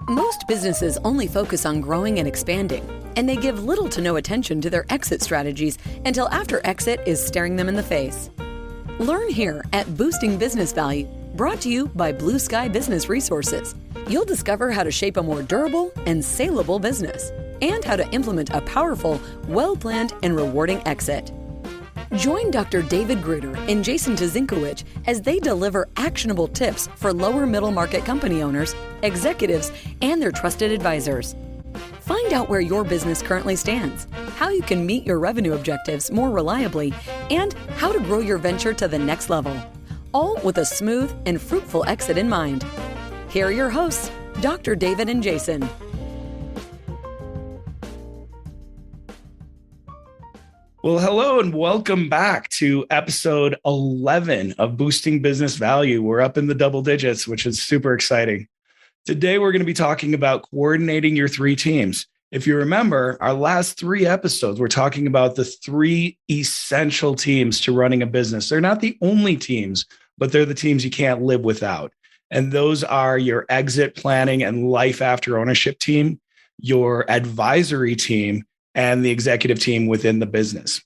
Most businesses only focus on growing and expanding, and they give little to no attention to their exit strategies until after exit is staring them in the face. Learn here at Boosting Business Value, brought to you by Blue Sky Business Resources. You'll discover how to shape a more durable and saleable business, and how to implement a powerful, well-planned, and rewarding exit. Join Dr. David Gruder and Jason Tazinkowicz as they deliver actionable tips for lower middle market company owners, executives, and their trusted advisors. Find out where your business currently stands, how you can meet your revenue objectives more reliably, and how to grow your venture to the next level, all with a smooth and fruitful exit in mind. Here are your hosts, Dr. David and Jason. Well, hello and welcome back to episode 11 of Boosting Business Value. We're up in the double digits, which is super exciting. Today, we're going to be talking about coordinating your three teams. If you remember, our last three episodes, we're talking about the three essential teams to running a business. They're not the only teams, but they're the teams you can't live without. And those are your exit planning and life after ownership team, your advisory team, and the executive team within the business.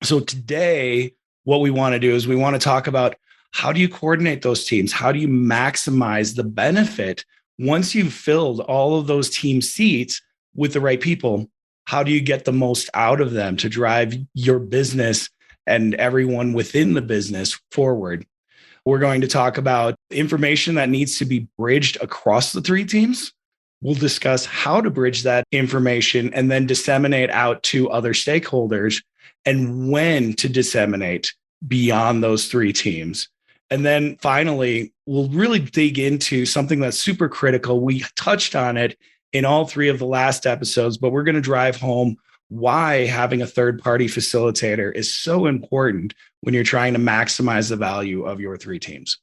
So today, what we want to do is we want to talk about how do you coordinate those teams? How do you maximize the benefit once you've filled all of those team seats with the right people? How do you get the most out of them to drive your business and everyone within the business forward? We're going to talk about information that needs to be bridged across the three teams. We'll discuss how to bridge that information and then disseminate out to other stakeholders and when to disseminate beyond those three teams. And then finally, we'll really dig into something that's super critical. We touched on it in all three of the last episodes, but we're going to drive home why having a third-party facilitator is so important when you're trying to maximize the value of your three teams.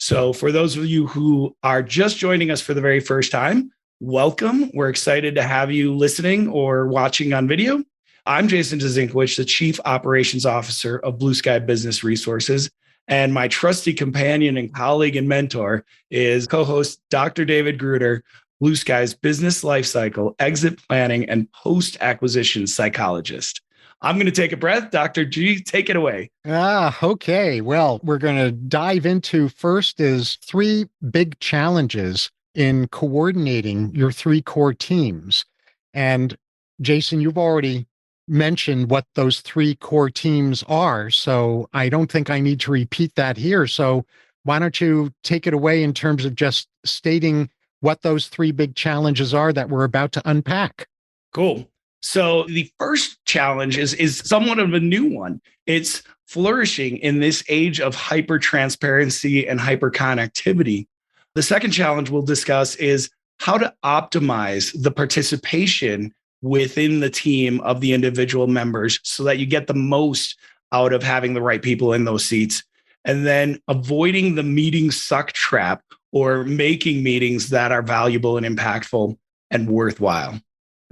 So for those of you who are just joining us for the very first time, welcome. We're excited to have you listening or watching on video. I'm Jason Tazinkowicz, the Chief Operations Officer of Blue Sky Business Resources. And my trusty companion and colleague and mentor is co-host Dr. David Gruder, Blue Sky's business lifecycle, exit planning, and post-acquisition psychologist. I'm going to take a breath. Dr. G, take it away. Okay. Well, we're going to dive into first is three big challenges in coordinating your three core teams. And Jason, you've already mentioned what those three core teams are, so I don't think I need to repeat that here. So why don't you take it away in terms of just stating what those three big challenges are that we're about to unpack? Cool. So the first challenge is somewhat of a new one. It's flourishing in this age of hyper transparency and hyper connectivity. The second challenge we'll discuss is how to optimize the participation within the team of the individual members so that you get the most out of having the right people in those seats. And then avoiding the meeting suck trap, or making meetings that are valuable and impactful and worthwhile.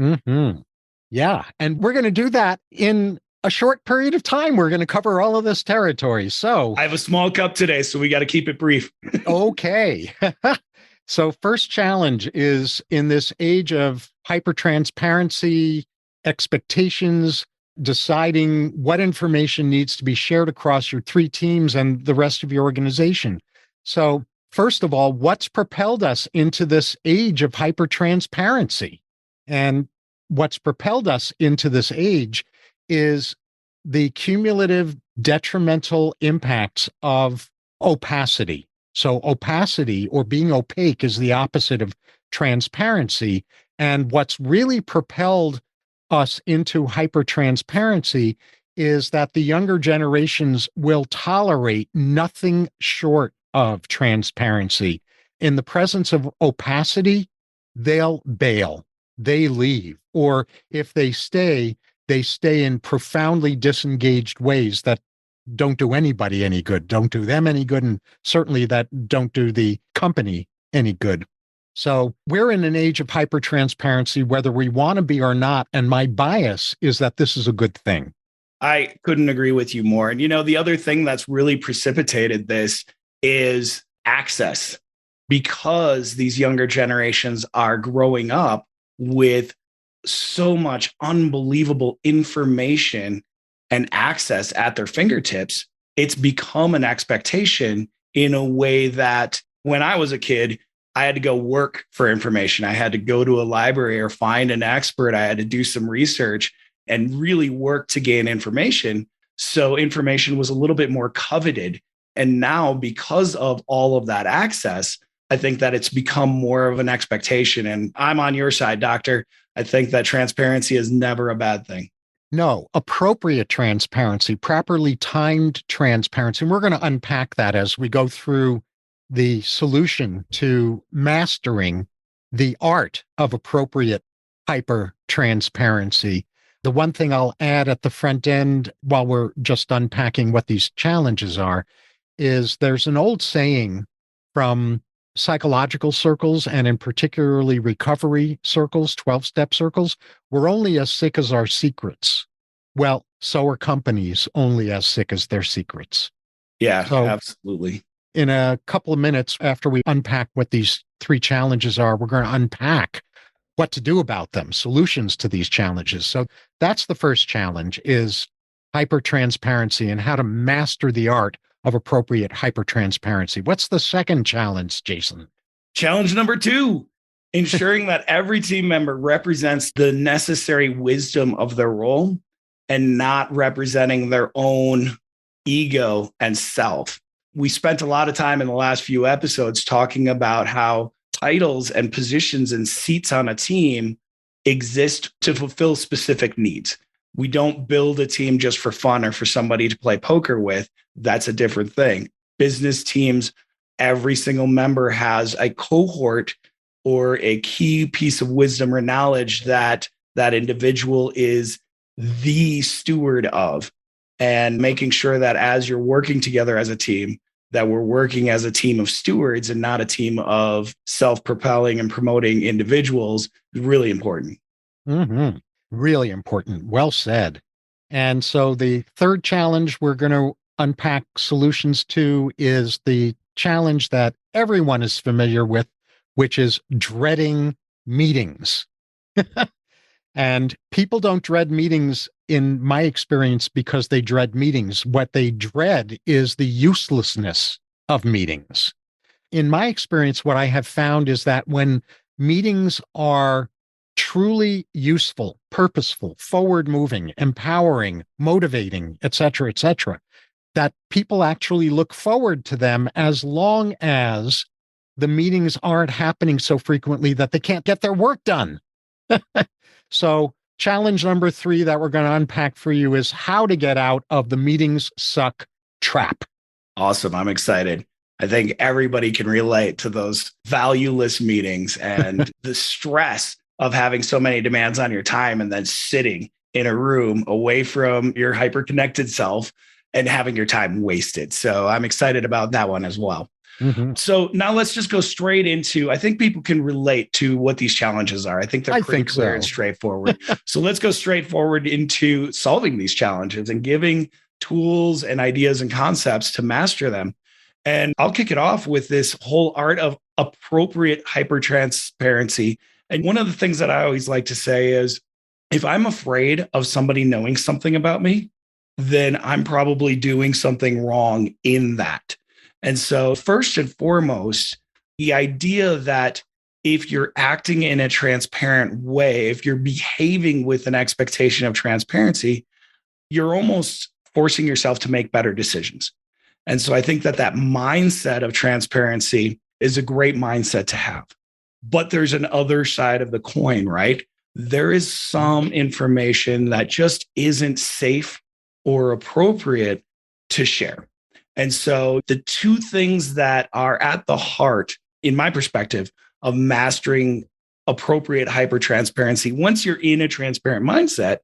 Mm-hmm. Yeah. And we're going to do that in a short period of time. We're going to cover all of this territory. So I have a small cup today, so we got to keep it brief. Okay. So first challenge is in this age of hyper-transparency, expectations, deciding what information needs to be shared across your three teams and the rest of your organization. So first of all, what's propelled us into this age of hyper-transparency? And what's propelled us into this age is the cumulative detrimental impacts of opacity. So opacity, or being opaque, is the opposite of transparency. And what's really propelled us into hyper-transparency is that the younger generations will tolerate nothing short of transparency. In the presence of opacity, they'll bail, they leave, or if they stay in profoundly disengaged ways that don't do anybody any good, don't do them any good, and certainly that don't do the company any good. So we're in an age of hyper-transparency, whether we want to be or not, and my bias is that this is a good thing. I couldn't agree with you more. And the other thing that's really precipitated this is access. because these younger generations are growing up with so much unbelievable information and access at their fingertips. It's become an expectation in a way that when I was a kid, I had to go work for information. I had to go to a library or find an expert. I had to do some research and really work to gain information. So information was a little bit more coveted. And now, because of all of that access, I think that it's become more of an expectation. And I'm on your side, doctor. I think that transparency is never a bad thing. No, appropriate transparency, properly timed transparency. And we're going to unpack that as we go through the solution to mastering the art of appropriate hyper transparency. The one thing I'll add at the front end while we're just unpacking what these challenges are is there's an old saying from psychological circles and in particularly recovery circles, 12-step circles, we're only as sick as our secrets. Well, so are companies only as sick as their secrets. Yeah, so absolutely. In a couple of minutes after we unpack what these three challenges are, we're going to unpack what to do about them, solutions to these challenges. So that's the first challenge is hypertransparency and how to master the art of appropriate hypertransparency. What's the second challenge, Jason? Challenge number 2, ensuring that every team member represents the necessary wisdom of their role and not representing their own ego and self. We spent a lot of time in the last few episodes talking about how titles and positions and seats on a team exist to fulfill specific needs. We don't build a team just for fun or for somebody to play poker with. That's a different thing. Business teams, every single member has a cohort or a key piece of wisdom or knowledge that that individual is the steward of, and making sure that as you're working together as a team, that we're working as a team of stewards and not a team of self-propelling and promoting individuals is really important. Mm-hmm. Really important. Well said. And so the third challenge we're going to unpack solutions to is the challenge that everyone is familiar with, which is dreading meetings. And people don't dread meetings, in my experience, because they dread meetings. What they dread is the uselessness of meetings. In my experience, what I have found is that when meetings are truly useful, purposeful, forward-moving, empowering, motivating, et cetera, that people actually look forward to them as long as the meetings aren't happening so frequently that they can't get their work done. So challenge number 3 that we're going to unpack for you is how to get out of the meetings suck trap. Awesome. I'm excited. I think everybody can relate to those valueless meetings and the stress of having so many demands on your time and then sitting in a room away from your hyper-connected self and having your time wasted. So I'm excited about that one as well. Mm-hmm. So now let's just go straight into, I think people can relate to what these challenges are. I think they're pretty clear and straightforward. So let's go straight forward into solving these challenges and giving tools and ideas and concepts to master them. And I'll kick it off with this whole art of appropriate hypertransparency. And one of the things that I always like to say is, if I'm afraid of somebody knowing something about me, then I'm probably doing something wrong in that. And so first and foremost, the idea that if you're acting in a transparent way, if you're behaving with an expectation of transparency, you're almost forcing yourself to make better decisions. And so I think that that mindset of transparency is a great mindset to have. But there's an other side of the coin, right? There is some information that just isn't safe or appropriate to share. And so the two things that are at the heart, in my perspective, of mastering appropriate hypertransparency, once you're in a transparent mindset,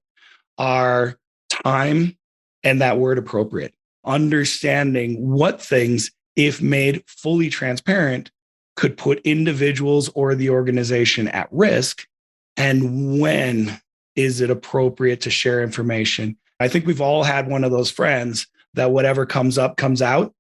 are time and that word appropriate. Understanding what things, if made fully transparent, could put individuals or the organization at risk, and when is it appropriate to share information. I think we've all had one of those friends that whatever comes up, comes out,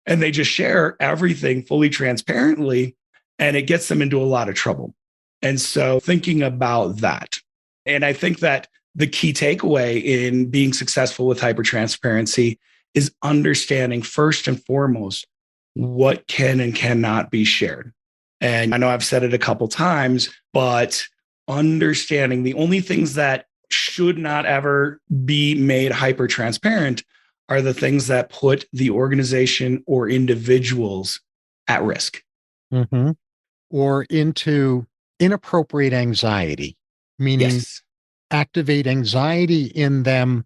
and they just share everything fully transparently. and it gets them into a lot of trouble. And so thinking about that, and I think that the key takeaway in being successful with hypertransparency is understanding first and foremost what can and cannot be shared. And I know I've said it a couple times, but understanding the only things that should not ever be made hyper transparent are the things that put the organization or individuals at risk. Mm-hmm. Or into inappropriate anxiety, meaning Yes. activate anxiety in them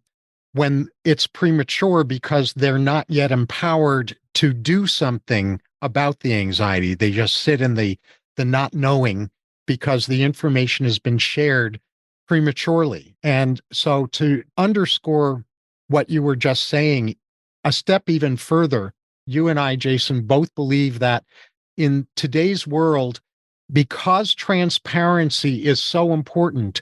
when it's premature because they're not yet empowered to do something about the anxiety. They just sit in the not knowing because the information has been shared prematurely. And so to underscore what you were just saying, a step even further, you and I, Jason, both believe that in today's world, because transparency is so important,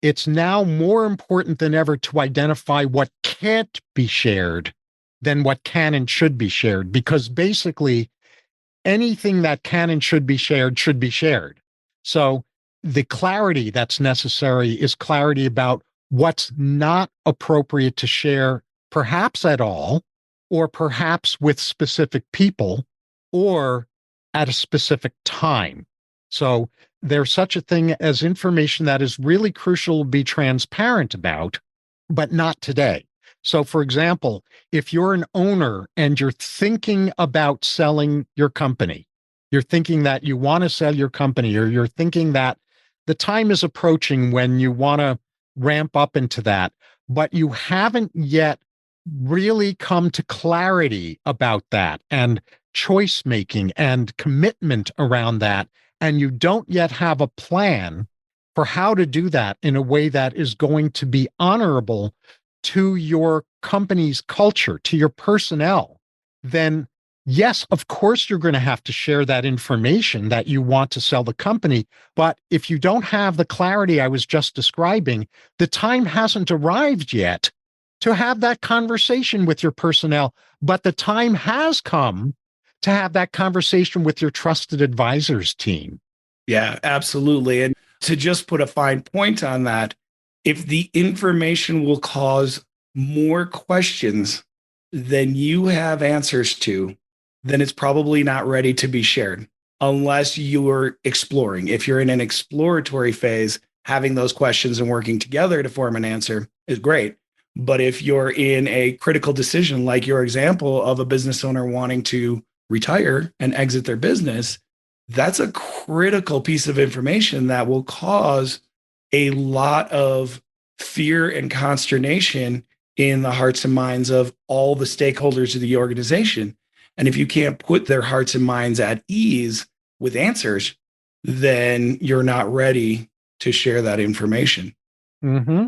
it's now more important than ever to identify what can't be shared than what can and should be shared. Because basically, anything that can and should be shared should be shared. So the clarity that's necessary is clarity about what's not appropriate to share, perhaps at all, or perhaps with specific people, or at a specific time. So there's such a thing as information that is really crucial to be transparent about, but not today. So, for example, if you're an owner and you're thinking about selling your company, you're thinking that you want to sell your company, or you're thinking that the time is approaching when you want to ramp up into that, but you haven't yet really come to clarity about that and choice making and commitment around that, and you don't yet have a plan for how to do that in a way that is going to be honorable to your company's culture, to your personnel, then yes, of course, you're going to have to share that information that you want to sell the company. But if you don't have the clarity I was just describing, the time hasn't arrived yet to have that conversation with your personnel. But the time has come to have that conversation with your trusted advisors team. Yeah, absolutely. And to just put a fine point on that, if the information will cause more questions than you have answers to, then it's probably not ready to be shared unless you're exploring. If you're in an exploratory phase, having those questions and working together to form an answer is great. But if you're in a critical decision, like your example of a business owner wanting to retire and exit their business, that's a critical piece of information that will cause a lot of fear and consternation in the hearts and minds of all the stakeholders of the organization. And if you can't put their hearts and minds at ease with answers, then you're not ready to share that information. Mm-hmm.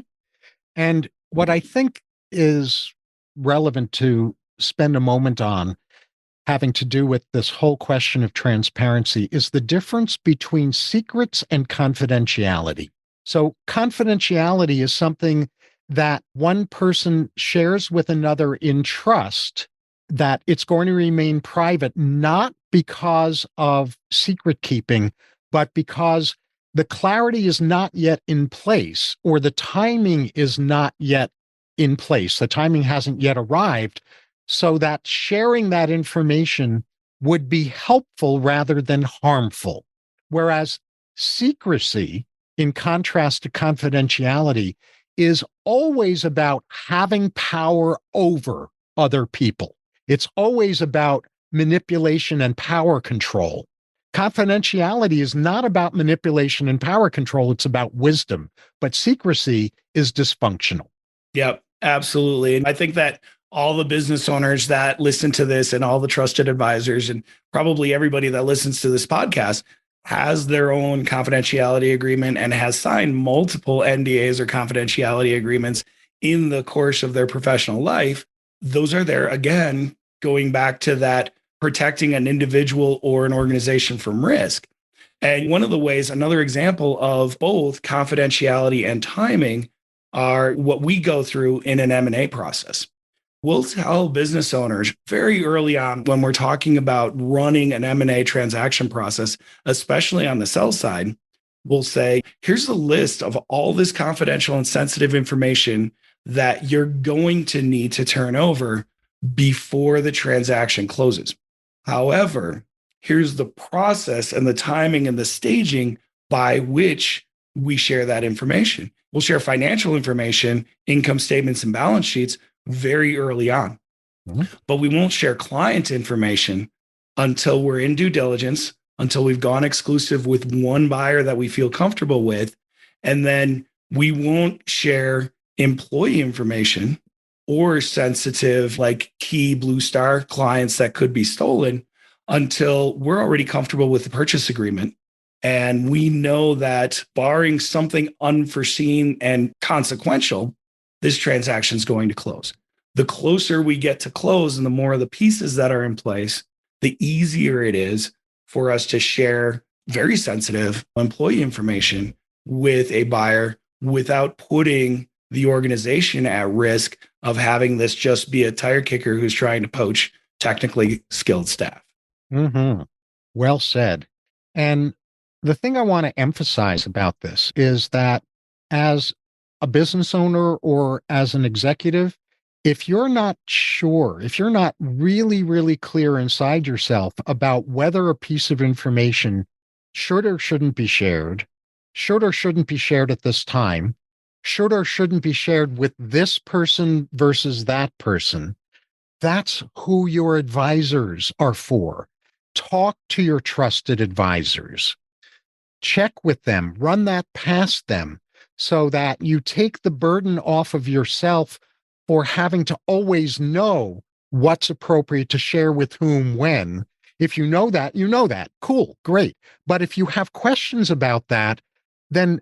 And what I think is relevant to spend a moment on, having to do with this whole question of transparency, is the difference between secrets and confidentiality. So confidentiality is something that one person shares with another in trust, that it's going to remain private, not because of secret keeping, but because the clarity is not yet in place, or the timing is not yet in place. The timing hasn't yet arrived, so that sharing that information would be helpful rather than harmful. Whereas secrecy, in contrast to confidentiality, is always about having power over other people. It's always about manipulation and power control. Confidentiality is not about manipulation and power control. It's about wisdom. But secrecy is dysfunctional. Yep, absolutely. And I think that all the business owners that listen to this and all the trusted advisors and probably everybody that listens to this podcast has their own confidentiality agreement and has signed multiple NDAs or confidentiality agreements in the course of their professional life. Those are there, again, going back to that protecting an individual or an organization from risk. And one of the ways, another example of both confidentiality and timing, are what we go through in an M&A process. we'll tell business owners very early on when we're talking about running an M&A transaction process, especially on the sell side, we'll say, here's a list of all this confidential and sensitive information that you're going to need to turn over before the transaction closes. However, here's the process and the timing and the staging by which we share that information. We'll share financial information, income statements, and balance sheets very early on. But we won't share client information until we're in due diligence, until we've gone exclusive with one buyer that we feel comfortable with. And then we won't share employee information or sensitive, like key blue star clients that could be stolen until we're already comfortable with the purchase agreement. And we know that barring something unforeseen and consequential, this transaction is going to close. The closer we get to close and the more of the pieces that are in place, the easier it is for us to share very sensitive employee information with a buyer without putting the organization at risk of having this just be a tire kicker who's trying to poach technically skilled staff. Well said. And the thing I want to emphasize about this is that as a business owner or as an executive, if you're not sure, if you're not really, really clear inside yourself about whether a piece of information should or shouldn't be shared, should or shouldn't be shared at this time, should or shouldn't be shared with this person versus that person, that's who your advisors are for. Talk to your trusted advisors. Check with them, run that past them so that you take the burden off of yourself for having to always know what's appropriate to share with whom when. If you know that, you know that. Cool, great. But if you have questions about that, then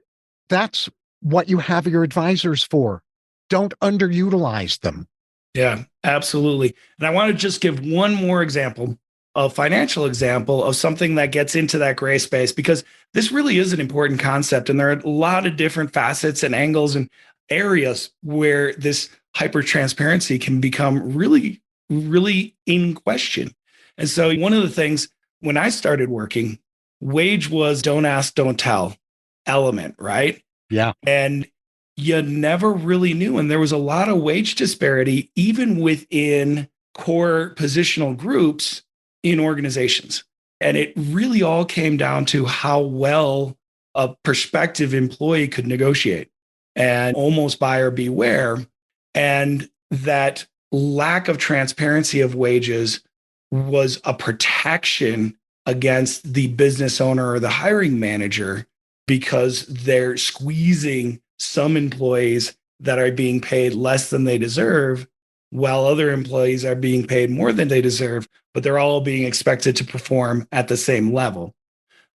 that's what you have your advisors for. Don't underutilize them. Yeah, absolutely. And I want to just give one more example, a financial example of something that gets into that gray space, because this really is an important concept. And there are a lot of different facets and angles and areas where this hyper transparency can become really, really in question. And so one of the things when I started working, wage was don't ask, don't tell element, right? Yeah. And you never really knew. And there was a lot of wage disparity, even within core positional groups in organizations. And it really all came down to how well a prospective employee could negotiate and almost buyer beware. And that lack of transparency of wages was a protection against the business owner or the hiring manager, because they're squeezing some employees that are being paid less than they deserve, while other employees are being paid more than they deserve, but they're all being expected to perform at the same level.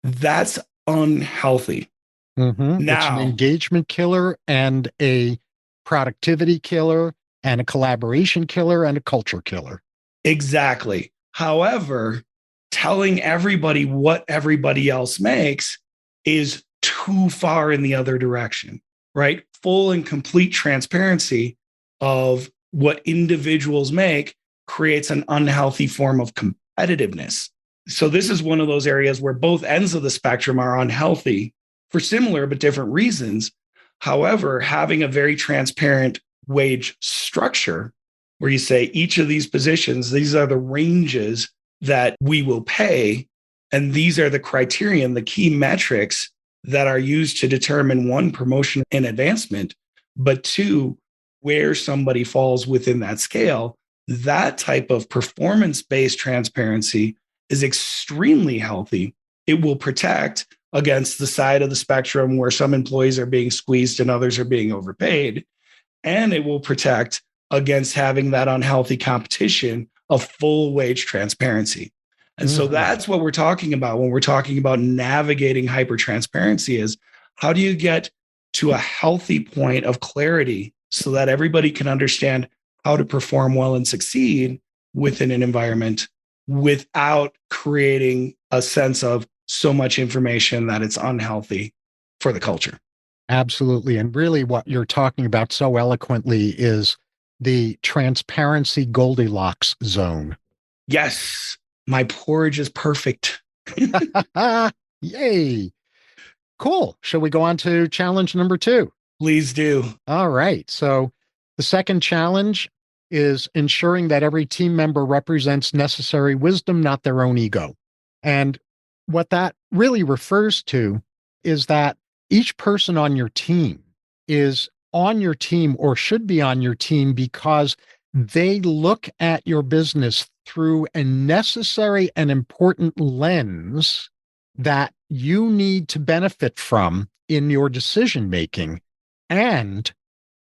That's unhealthy. Now, it's an engagement killer and a productivity killer and a collaboration killer and a culture killer. Exactly. However, telling everybody what everybody else makes is too far in the other direction, right? Full and complete transparency of what individuals make creates an unhealthy form of competitiveness. So this is one of those areas where both ends of the spectrum are unhealthy for similar but different reasons. However, having a very transparent wage structure where you say each of these positions, these are the ranges that we will pay, and these are the criterion, the key metrics that are used to determine one, promotion and advancement, but two, where somebody falls within that scale. That type of performance-based transparency is extremely healthy. It will protect against the side of the spectrum where some employees are being squeezed and others are being overpaid. And it will protect against having that unhealthy competition of full wage transparency. And so that's what we're talking about when we're talking about navigating hypertransparency is how do you get to a healthy point of clarity so that everybody can understand how to perform well and succeed within an environment without creating a sense of so much information that it's unhealthy for the culture. Absolutely. And really what you're talking about so eloquently is the transparency Goldilocks zone. Yes, my porridge is perfect. Yay. Cool. Shall we go on to challenge number 2? Please do. All right. So the second challenge is ensuring that every team member represents necessary wisdom, not their own ego. And what that really refers to is that each person on your team is on your team or should be on your team because they look at your business through a necessary and important lens that you need to benefit from in your decision making. And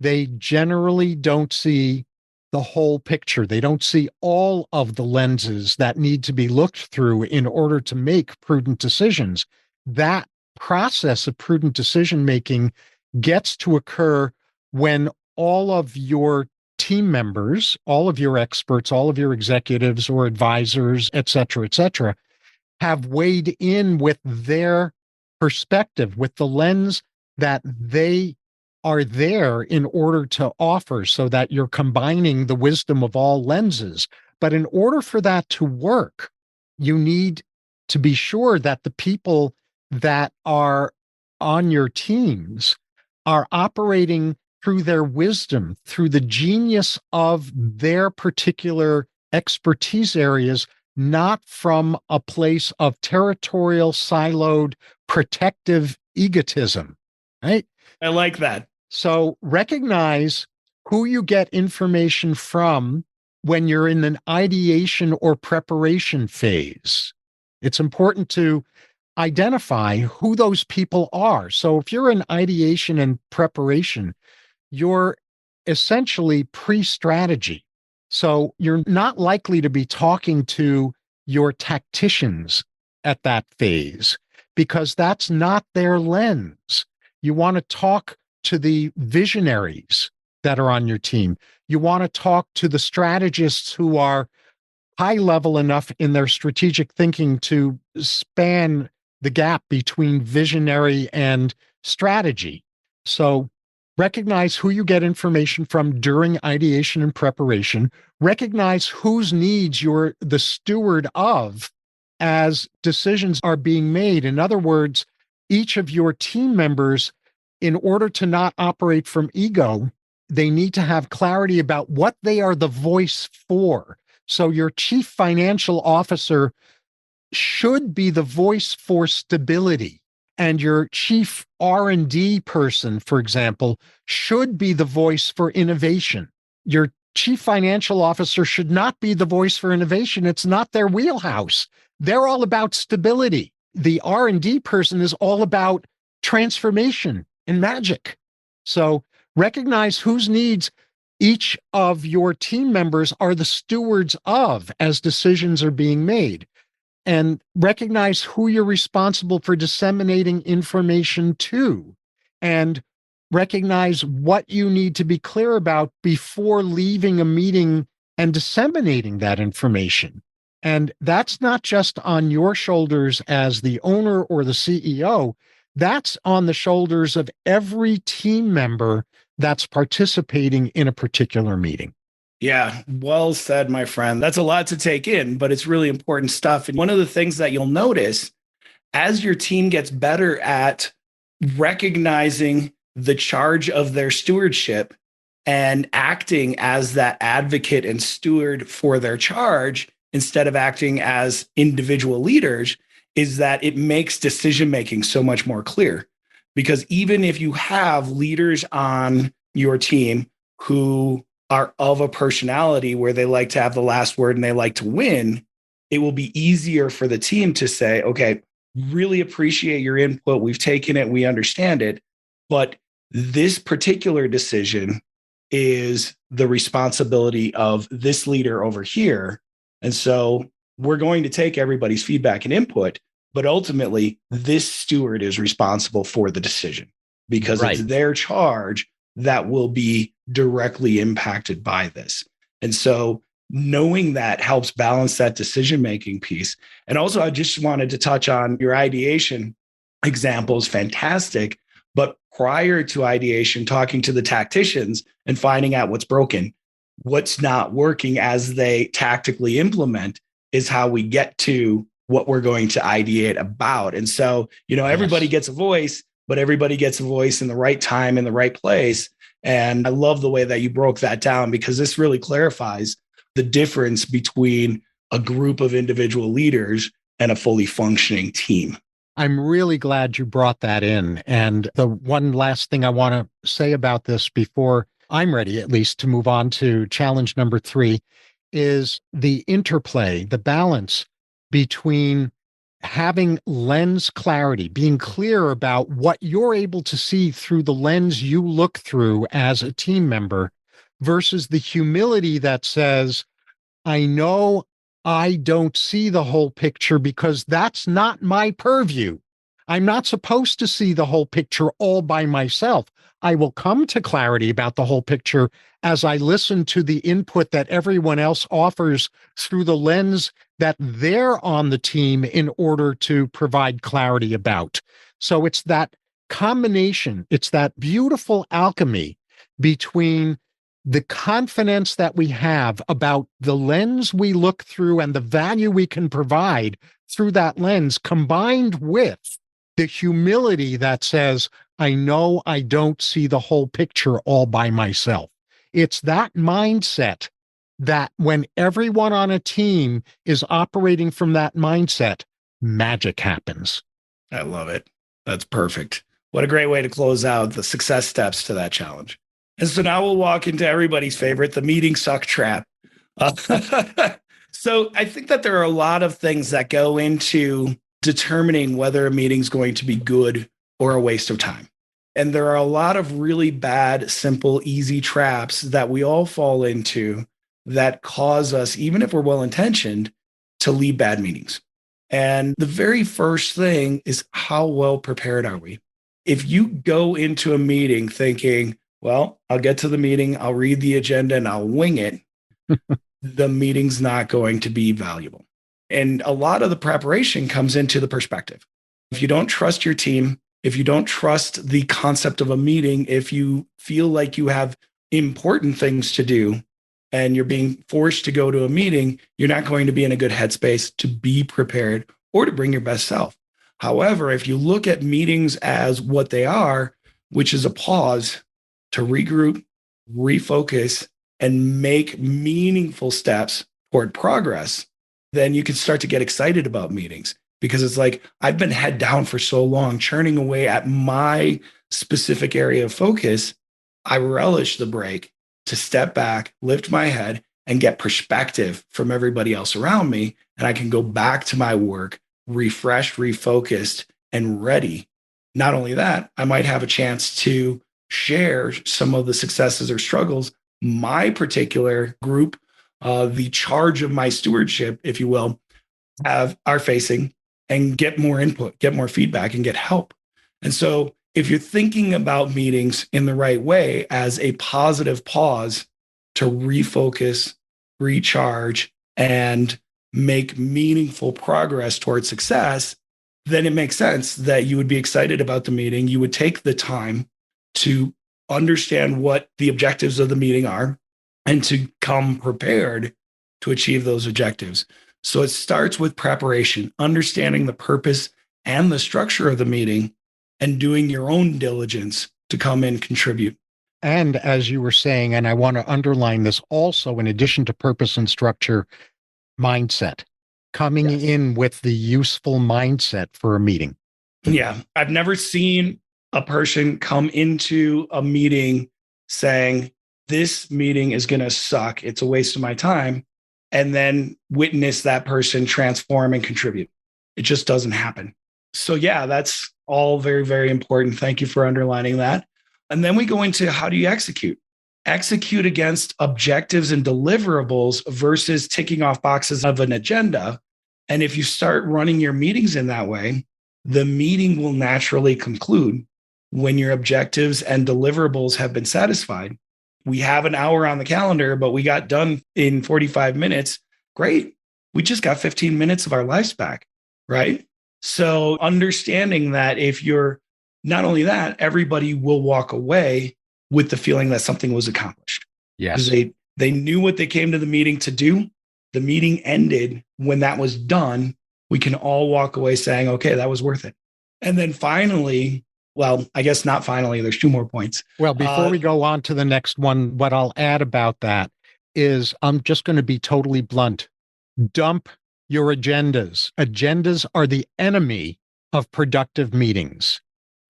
they generally don't see the whole picture. They don't see all of the lenses that need to be looked through in order to make prudent decisions. That process of prudent decision making gets to occur when all of your team members, all of your experts, all of your executives or advisors, et cetera, have weighed in with their perspective, with the lens that they are there in order to offer, so that you're combining the wisdom of all lenses. But in order for that to work, you need to be sure that the people that are on your teams are operating through their wisdom, through the genius of their particular expertise areas, not from a place of territorial, siloed, protective egotism, right? I like that. So recognize who you get information from when you're in an ideation or preparation phase. It's important to identify who those people are. So if you're in ideation and preparation, you're essentially pre-strategy. So you're not likely to be talking to your tacticians at that phase because that's not their lens. You want to talk to the visionaries that are on your team. You want to talk to the strategists who are high level enough in their strategic thinking to span the gap between visionary and strategy. So recognize who you get information from during ideation and preparation. Recognize whose needs you're the steward of as decisions are being made. In other words, each of your team members, in order to not operate from ego, they need to have clarity about what they are the voice for. So your chief financial officer should be the voice for stability. And your chief R&D person, for example, should be the voice for innovation. Your chief financial officer should not be the voice for innovation. It's not their wheelhouse. They're all about stability. The R&D person is all about transformation and magic. So recognize whose needs each of your team members are the stewards of as decisions are being made. And recognize who you're responsible for disseminating information to, and recognize what you need to be clear about before leaving a meeting and disseminating that information. And that's not just on your shoulders as the owner or the CEO, that's on the shoulders of every team member that's participating in a particular meeting. Yeah, well said, my friend. That's a lot to take in, but it's really important stuff. And one of the things that you'll notice as your team gets better at recognizing the charge of their stewardship and acting as that advocate and steward for their charge instead of acting as individual leaders is that it makes decision making so much more clear. Because even if you have leaders on your team who are of a personality where they like to have the last word and they like to win, it will be easier for the team to say, okay, really appreciate your input. We've taken it. We understand it. But this particular decision is the responsibility of this leader over here. And so we're going to take everybody's feedback and input, but ultimately this steward is responsible for the decision because it's their charge that will be directly impacted by this. And so knowing that helps balance that decision-making piece. And also, I just wanted to touch on your ideation example is fantastic, but prior to ideation, talking to the tacticians and finding out what's broken, what's not working as they tactically implement is how we get to what we're going to ideate about. And so, everybody Yes. gets a voice, but everybody gets a voice in the right time, in the right place. And I love the way that you broke that down, because this really clarifies the difference between a group of individual leaders and a fully functioning team. I'm really glad you brought that in. And the one last thing I want to say about this before I'm ready, at least, to move on to challenge number 3 is the interplay, the balance between having lens clarity, being clear about what you're able to see through the lens you look through as a team member, versus the humility that says, I know I don't see the whole picture because that's not my purview. I'm not supposed to see the whole picture all by myself. I will come to clarity about the whole picture as I listen to the input that everyone else offers through the lens that they're on the team in order to provide clarity about. So it's that combination, it's that beautiful alchemy between the confidence that we have about the lens we look through and the value we can provide through that lens, combined with the humility that says, I know I don't see the whole picture all by myself. It's that mindset that when everyone on a team is operating from that mindset, magic happens. I love it. That's perfect. What a great way to close out the success steps to that challenge. And so now we'll walk into everybody's favorite, the meeting suck trap. So I think that there are a lot of things that go into determining whether a meeting's going to be good or a waste of time. And there are a lot of really bad, simple, easy traps that we all fall into that cause us, even if we're well-intentioned, to leave bad meetings. And the very first thing is, how well prepared are we? If you go into a meeting thinking, well, I'll get to the meeting, I'll read the agenda, and I'll wing it, the meeting's not going to be valuable. And a lot of the preparation comes into the perspective. If you don't trust your team, if you don't trust the concept of a meeting, if you feel like you have important things to do and you're being forced to go to a meeting, you're not going to be in a good headspace to be prepared or to bring your best self. However, if you look at meetings as what they are, which is a pause to regroup, refocus, and make meaningful steps toward progress, then you can start to get excited about meetings, because it's like, I've been head down for so long, churning away at my specific area of focus. I relish the break to step back, lift my head, and get perspective from everybody else around me. And I can go back to my work, refreshed, refocused, and ready. Not only that, I might have a chance to share some of the successes or struggles my particular group, the charge of my stewardship, if you will, are facing, and get more input, get more feedback, and get help. And so if you're thinking about meetings in the right way as a positive pause to refocus, recharge, and make meaningful progress towards success, then it makes sense that you would be excited about the meeting. You would take the time to understand what the objectives of the meeting are and to come prepared to achieve those objectives. So it starts with preparation, understanding the purpose and the structure of the meeting, and doing your own diligence to come and contribute. And as you were saying, and I want to underline this also, in addition to purpose and structure, mindset, coming in with the useful mindset for a meeting. Yeah. I've never seen a person come into a meeting saying, this meeting is going to suck, it's a waste of my time, and then witness that person transform and contribute. It just doesn't happen. So yeah, that's all very, very important. Thank you for underlining that. And then we go into, how do you execute? Execute against objectives and deliverables versus ticking off boxes of an agenda. And if you start running your meetings in that way, the meeting will naturally conclude when your objectives and deliverables have been satisfied. We have an hour on the calendar, but we got done in 45 minutes. Great. We just got 15 minutes of our lives back, right? So understanding that, if you're not only that, everybody will walk away with the feeling that something was accomplished. Yes. Because They knew what they came to the meeting to do. The meeting ended. When that was done, we can all walk away saying, okay, that was worth it. And then finally, well, I guess not finally, there's two more points. Well, before we go on to the next one, what I'll add about that is I'm just going to be totally blunt. Dump your agendas. Agendas are the enemy of productive meetings.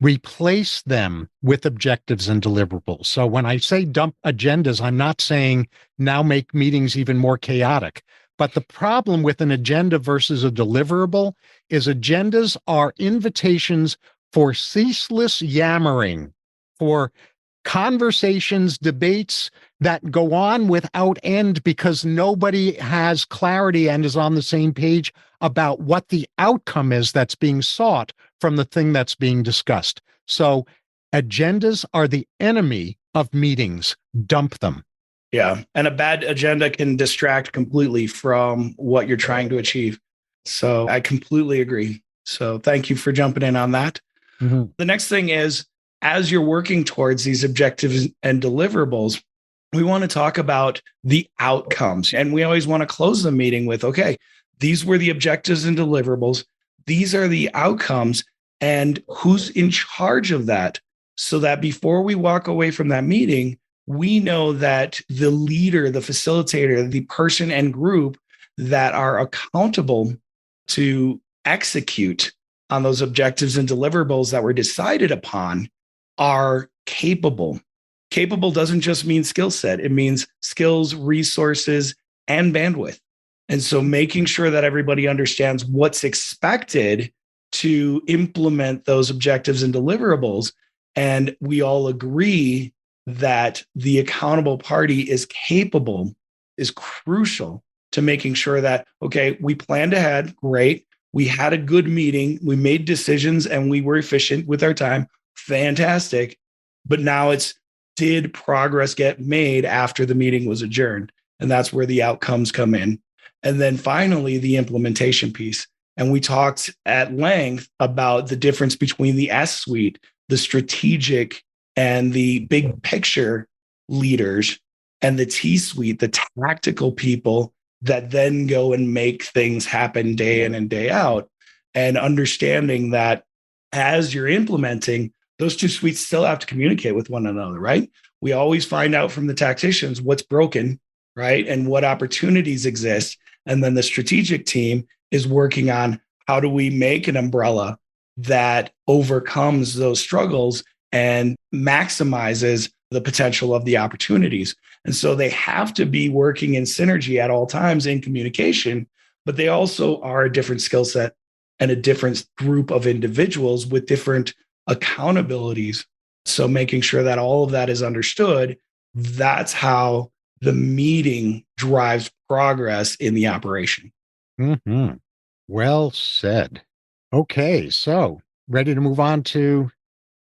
Replace them with objectives and deliverables. So when I say dump agendas, I'm not saying now make meetings even more chaotic. But the problem with an agenda versus a deliverable is agendas are invitations for ceaseless yammering, for conversations, debates that go on without end because nobody has clarity and is on the same page about what the outcome is that's being sought from the thing that's being discussed. So agendas are the enemy of meetings. Dump them. Yeah. And a bad agenda can distract completely from what you're trying to achieve. So I completely agree. So thank you for jumping in on that. Mm-hmm. The next thing is, as you're working towards these objectives and deliverables, we want to talk about the outcomes. And we always want to close the meeting with, okay, these were the objectives and deliverables. These are the outcomes. And who's in charge of that? So that before we walk away from that meeting, we know that the leader, the facilitator, the person and group that are accountable to execute on those objectives and deliverables that were decided upon are capable. Capable doesn't just mean skill set. It means skills, resources, and bandwidth. And so making sure that everybody understands what's expected to implement those objectives and deliverables, and we all agree that the accountable party is capable, is crucial to making sure that, okay, we planned ahead, great. We had a good meeting. We made decisions and we were efficient with our time. Fantastic. But now it's, did progress get made after the meeting was adjourned? And that's where the outcomes come in. And then finally, the implementation piece. And we talked at length about the difference between the S suite, the strategic and the big picture leaders, and the T suite, the tactical people that then go and make things happen day in and day out. And understanding that as you're implementing, those two suites still have to communicate with one another, right? We always find out from the tacticians what's broken, right? And what opportunities exist. And then the strategic team is working on how do we make an umbrella that overcomes those struggles and maximizes the potential of the opportunities. And so they have to be working in synergy at all times in communication, but they also are a different skill set and a different group of individuals with different accountabilities. So making sure that all of that is understood, that's how the meeting drives progress in the operation. Mm-hmm. Well said. Okay, so ready to move on to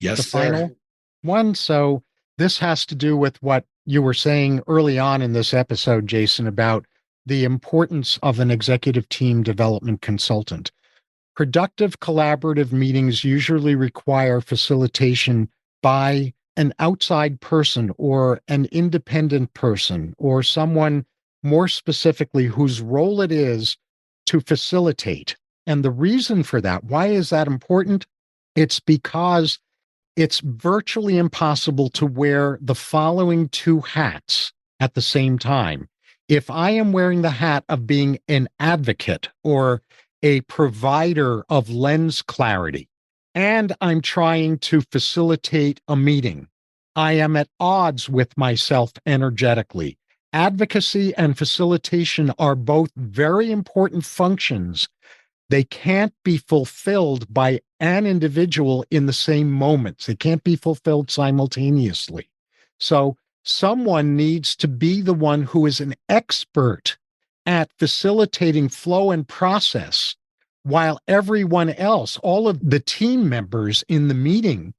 the final one? So this has to do with what you were saying early on in this episode, Jason, about the importance of an executive team development consultant. Productive collaborative meetings usually require facilitation by an outside person or an independent person or someone more specifically whose role it is to facilitate. And the reason for that, why is that important? It's because it's virtually impossible to wear the following two hats at the same time. If I am wearing the hat of being an advocate or a provider of lens clarity, and I'm trying to facilitate a meeting, I am at odds with myself energetically. Advocacy and facilitation are both very important functions. They can't be fulfilled by an individual in the same moments. They can't be fulfilled simultaneously. So someone needs to be the one who is an expert at facilitating flow and process, while everyone else, all of the team members in the meeting,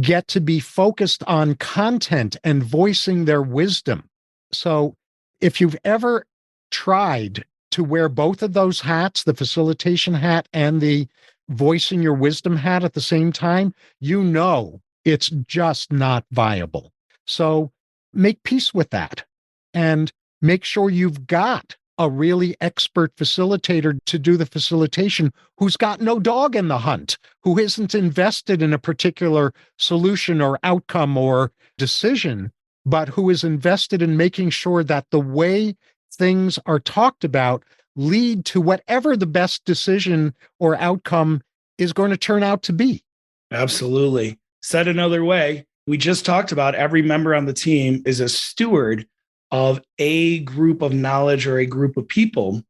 get to be focused on content and voicing their wisdom. So if you've ever tried to wear both of those hats, the facilitation hat and the voicing your wisdom hat at the same time, you know it's just not viable. So make peace with that and Make sure you've got a really expert facilitator to do the facilitation who's got no dog in the hunt, who isn't invested in a particular solution or outcome or decision, but who is invested in making sure that the way things are talked about lead to whatever the best decision or outcome is going to turn out to be. Absolutely. Said another way, we just talked about every member on the team is a steward of a group of knowledge or a group of people,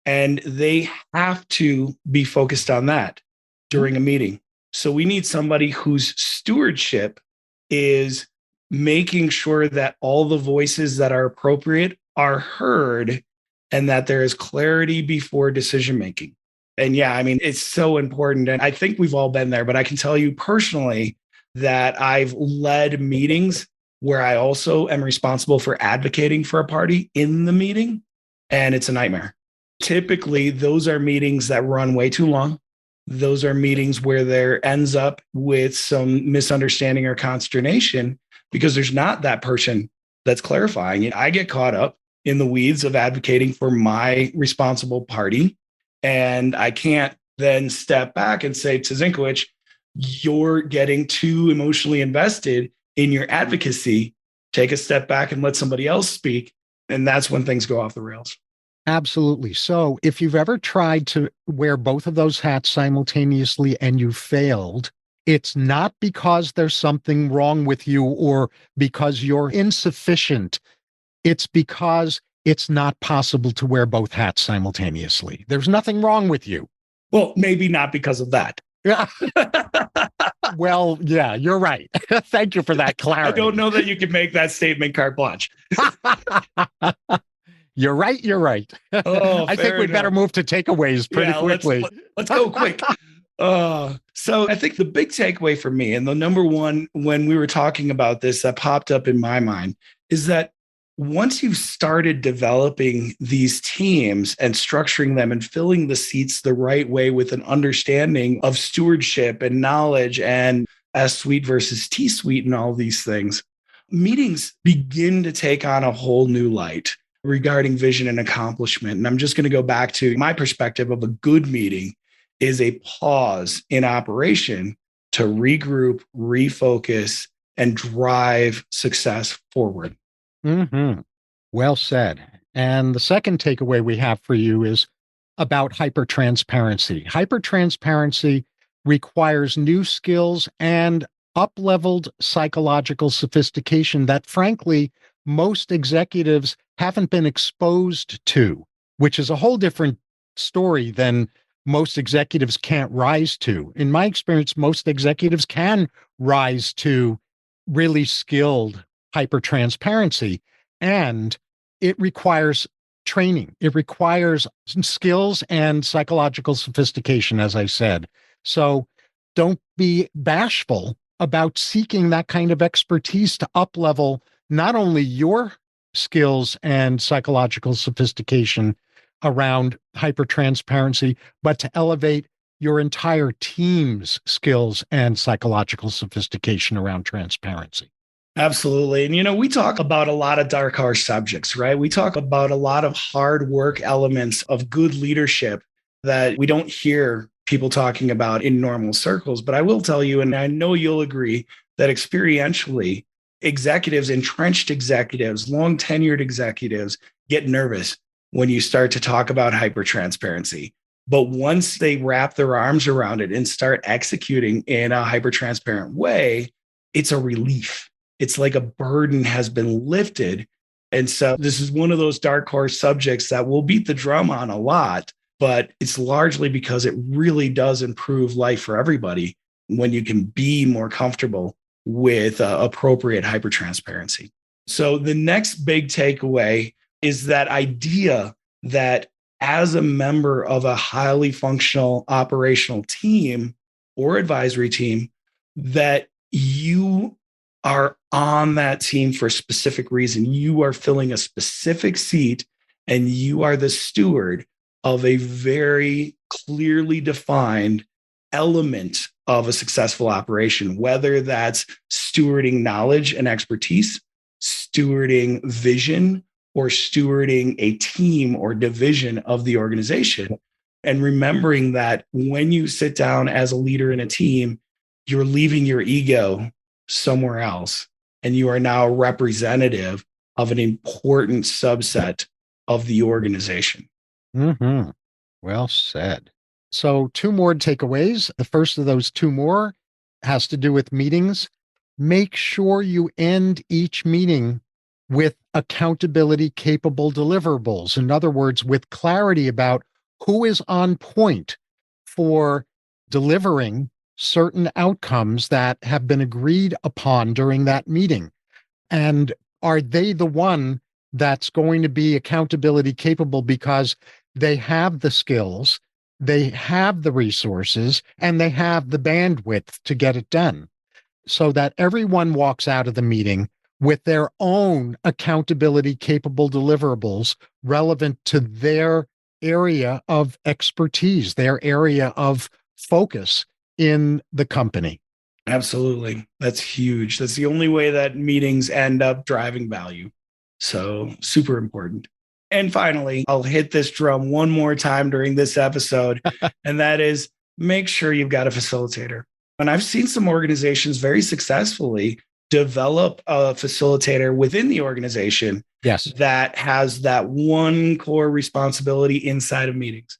and they have to be focused on that during a meeting. So we need somebody whose stewardship is making sure that all the voices that are appropriate are heard and that there is clarity before decision making. And yeah, I mean, it's so important. And I think we've all been there, but I can tell you personally that I've led meetings where I also am responsible for advocating for a party in the meeting, and it's a nightmare. Typically, those are meetings that run way too long. Those are meetings where there ends up with some misunderstanding or consternation because there's not that person that's clarifying. I get caught up in the weeds of advocating for my responsible party, and I can't then step back and say to Zinkowicz, you're getting too emotionally invested in your advocacy. Take a step back and let somebody else speak. And that's when things go off the rails. Absolutely. So if you've ever tried to wear both of those hats simultaneously and you failed, it's not because there's something wrong with you or because you're insufficient. It's because it's not possible to wear both hats simultaneously. There's nothing wrong with you. Well, maybe not because of that. Yeah. Well, yeah, you're right. Thank you for that clarity. I don't know that you can make that statement carte blanche. You're right. You're right. Oh, I think we'd better move to takeaways pretty quickly. Let's go quick. So I think the big takeaway for me, and the number one when we were talking about this that popped up in my mind, is that once you've started developing these teams and structuring them and filling the seats the right way with an understanding of stewardship and knowledge and S-suite versus T-suite and all these things, meetings begin to take on a whole new light regarding vision and accomplishment. And I'm just going to go back to my perspective of a good meeting is a pause in operation to regroup, refocus, and drive success forward. Mm-hmm. Well said. And the second takeaway we have for you is about hypertransparency. Hypertransparency requires new skills and up-leveled psychological sophistication that, frankly, most executives haven't been exposed to, which is a whole different story than most executives can't rise to. In my experience, most executives can rise to really skilled hypertransparency, and it requires training. It requires skills and psychological sophistication, as I said. So don't be bashful about seeking that kind of expertise to up-level not only your skills and psychological sophistication around hypertransparency, but to elevate your entire team's skills and psychological sophistication around transparency. Absolutely. And, we talk about a lot of dark horse subjects, right? We talk about a lot of hard work elements of good leadership that we don't hear people talking about in normal circles. But I will tell you, and I know you'll agree, that experientially, executives, entrenched executives, long tenured executives get nervous when you start to talk about hypertransparency. But once they wrap their arms around it and start executing in a hypertransparent way, it's a relief. It's like a burden has been lifted. And so this is one of those dark horse subjects that we'll beat the drum on a lot, but it's largely because it really does improve life for everybody when you can be more comfortable with appropriate hypertransparency. So the next big takeaway is that idea that as a member of a highly functional operational team or advisory team, that you are on that team for a specific reason. You are filling a specific seat and you are the steward of a very clearly defined element of a successful operation, whether that's stewarding knowledge and expertise, stewarding vision, or stewarding a team or division of the organization. And remembering that when you sit down as a leader in a team, you're leaving your ego somewhere else. And you are now a representative of an important subset of the organization. Mm-hmm. Well said. So 2 more takeaways. The first of those 2 more has to do with meetings. Make sure you end each meeting with accountability capable deliverables. In other words, with clarity about who is on point for delivering certain outcomes that have been agreed upon during that meeting. And are they the one that's going to be accountability capable because they have the skills, they have the resources, and they have the bandwidth to get it done, so that everyone walks out of the meeting with their own accountability capable deliverables relevant to their area of expertise, their area of focus in the company. Absolutely. That's huge. That's the only way that meetings end up driving value. So super important. And finally, I'll hit this drum one more time during this episode, and that is make sure you've got a facilitator. And I've seen some organizations very successfully develop a facilitator within the organization that has that one core responsibility inside of meetings.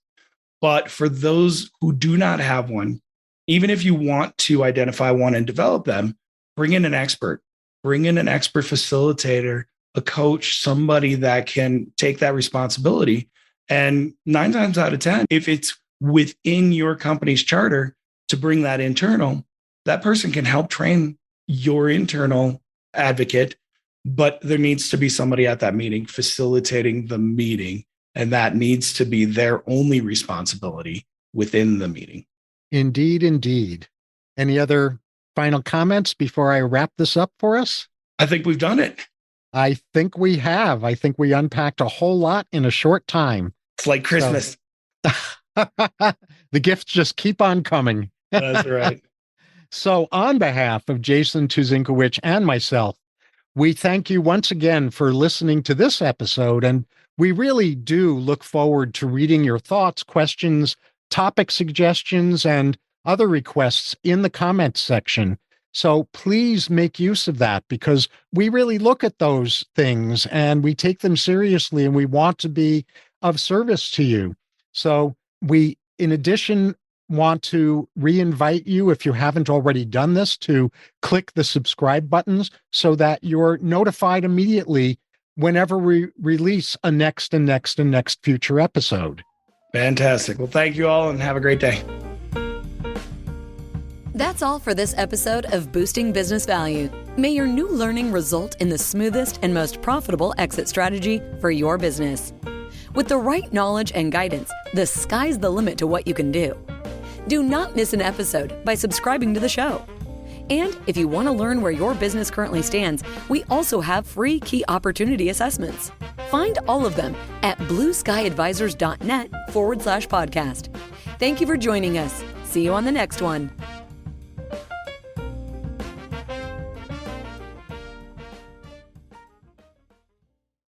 But for those who do not have one, even if you want to identify one and develop them, bring in an expert facilitator, a coach, somebody that can take that responsibility. And 9 times out of 10, if it's within your company's charter to bring that internal, that person can help train your internal advocate, but there needs to be somebody at that meeting facilitating the meeting. And that needs to be their only responsibility within the meeting. Indeed, indeed. Any other final comments before I wrap this up for us? I think we've done it. I think we have. I think we unpacked a whole lot in a short time. It's like Christmas. So, the gifts just keep on coming. That's right. So on behalf of Jason Tuzinkowicz and myself, we thank you once again for listening to this episode. And we really do look forward to reading your thoughts, questions, topic suggestions, and other requests in the comments section. So please make use of that, because we really look at those things and we take them seriously and we want to be of service to you. So we, in addition, want to re-invite you, if you haven't already done this, to click the subscribe buttons so that you're notified immediately whenever we release a next future episode. Fantastic. Well, thank you all and have a great day. That's all for this episode of Boosting Business Value. May your new learning result in the smoothest and most profitable exit strategy for your business. With the right knowledge and guidance, the sky's the limit to what you can do. Do not miss an episode by subscribing to the show. And if you want to learn where your business currently stands, we also have free key opportunity assessments. Find all of them at blueskyadvisors.net/podcast. Thank you for joining us. See you on the next one.